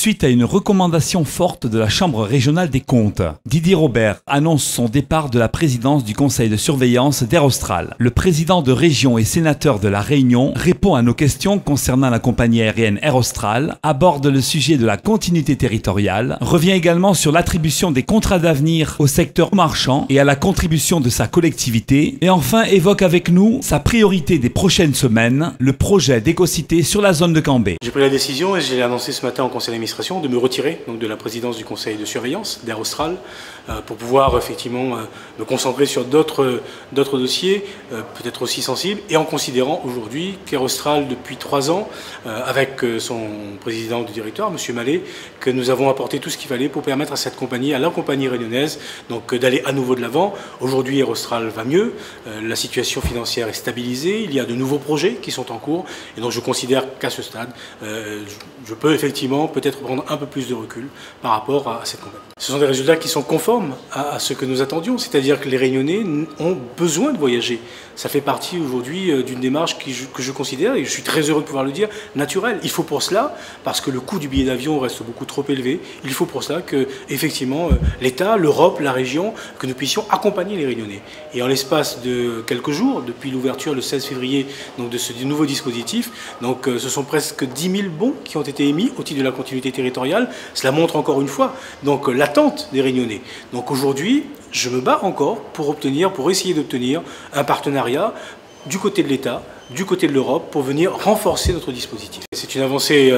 suite à une recommandation forte de la Chambre régionale des comptes. Didier Robert annonce son départ de la présidence du conseil de surveillance d'Air Austral. Le président de région et sénateur de la Réunion répond à nos questions concernant la compagnie aérienne Air Austral, aborde le sujet de la continuité territoriale, revient également sur l'attribution des contrats d'avenir au secteur marchand et à la contribution de sa collectivité, et enfin évoque avec nous sa priorité des prochaines semaines, le projet d'écocité sur la zone de Cambé. J'ai pris la décision, et j'ai annoncé ce matin au conseil d'administration, de me retirer donc, de la présidence du conseil de surveillance d'Air Austral pour pouvoir effectivement me concentrer sur d'autres dossiers, peut-être aussi sensibles, et en considérant aujourd'hui qu'Air Austral, depuis 3 ans, avec son président du directoire, M. Mallet, que nous avons apporté tout ce qu'il fallait pour permettre à cette compagnie, à la compagnie réunionnaise, donc d'aller à nouveau de l'avant. Aujourd'hui, Air Austral va mieux, la situation financière est stabilisée, il y a de nouveaux projets qui sont en cours, et donc je considère qu'à ce stade, je peux effectivement peut-être prendre un peu plus de recul par rapport à cette compagnie. Ce sont des résultats qui sont conformes à ce que nous attendions, c'est-à-dire que les Réunionnais ont besoin de voyager. Ça fait partie aujourd'hui d'une démarche que je considère, et je suis très heureux de pouvoir le dire, naturelle. Il faut pour cela, parce que le coût du billet d'avion reste beaucoup trop élevé, il faut pour cela que, effectivement, l'État, l'Europe, la région, que nous puissions accompagner les Réunionnais. Et en l'espace de quelques jours, depuis l'ouverture le 16 février donc de ce nouveau dispositif, donc ce sont presque 10 000 bons qui ont été émis au titre de la continuité territoriale. Cela montre encore une fois donc l'attente des Réunionnais. Donc aujourd'hui, je me bats encore pour essayer d'obtenir un partenariat du côté de l'État, du côté de l'Europe, pour venir renforcer notre dispositif. C'est une avancée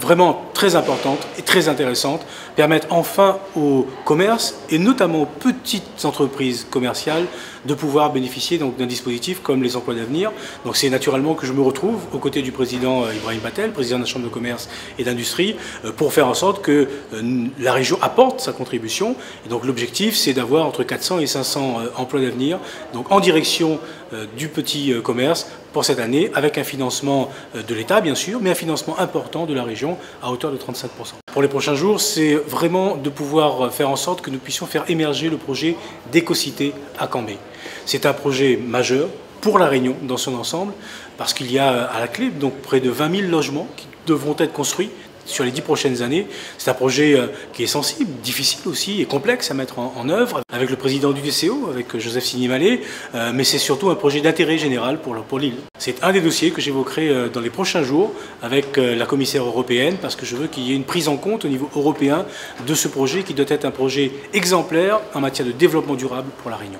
vraiment très importante et très intéressante, permettre enfin au commerce, et notamment aux petites entreprises commerciales, de pouvoir bénéficier d'un dispositif comme les emplois d'avenir. Donc c'est naturellement que je me retrouve aux côtés du président Ibrahim Patel, président de la Chambre de commerce et d'industrie, pour faire en sorte que la région apporte sa contribution. Et donc l'objectif, c'est d'avoir entre 400 et 500 emplois d'avenir, donc en direction du petit commerce, pour cette année, avec un financement de l'État, bien sûr, mais un financement important de la région à hauteur de 35%. Pour les prochains jours, c'est vraiment de pouvoir faire en sorte que nous puissions faire émerger le projet d'écocité à Cambé. C'est un projet majeur pour la Réunion dans son ensemble, parce qu'il y a à la clé donc près de 20 000 logements qui devront être construits sur les 10 prochaines années. C'est un projet qui est sensible, difficile aussi et complexe à mettre en œuvre, avec le président du DCO, avec Joseph Signy-Mallet, mais c'est surtout un projet d'intérêt général pour l'île. C'est un des dossiers que j'évoquerai dans les prochains jours avec la commissaire européenne, parce que je veux qu'il y ait une prise en compte au niveau européen de ce projet qui doit être un projet exemplaire en matière de développement durable pour la Réunion.